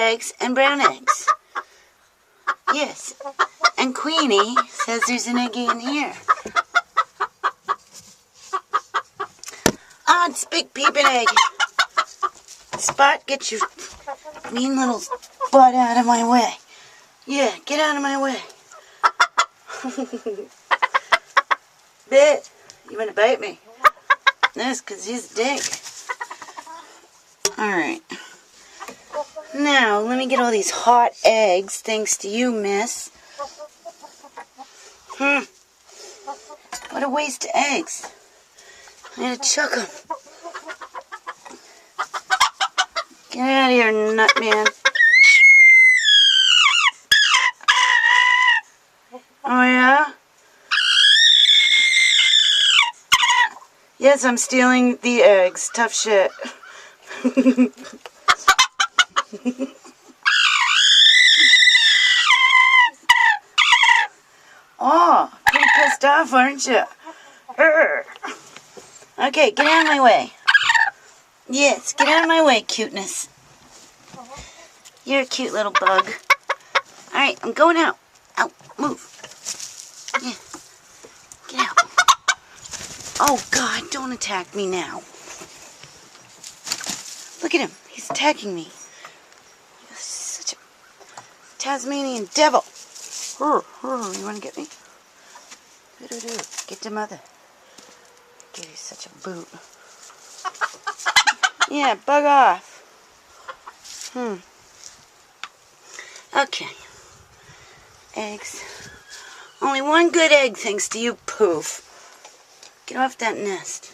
eggs and brown eggs. Yes. And Queenie says there's an eggie in here. Ah, it's a big peeping egg. Spot, get your mean little butt out of my way. Yeah, get out of my way. Bit, you want to bite me? That's because he's a dink. Alright. Now, let me get all these hot eggs, thanks to you, miss. What a waste of eggs. I had to chuck them. Get out of here, nut man. Oh, yeah? Yes, I'm stealing the eggs. Tough shit. Oh, pretty pissed off, aren't you? Okay, get out of my way. Yes, get out of my way, cuteness. You're a cute little bug. Alright, I'm going out. Out, move. Yeah, get out. Oh, God, don't attack me now. Look at him. He's attacking me. He's such a Tasmanian devil. You want to get me? Get to mother. Give you such a boot. Yeah, bug off. Okay. Eggs. Only one good egg thanks to you, Poof. Get off that nest.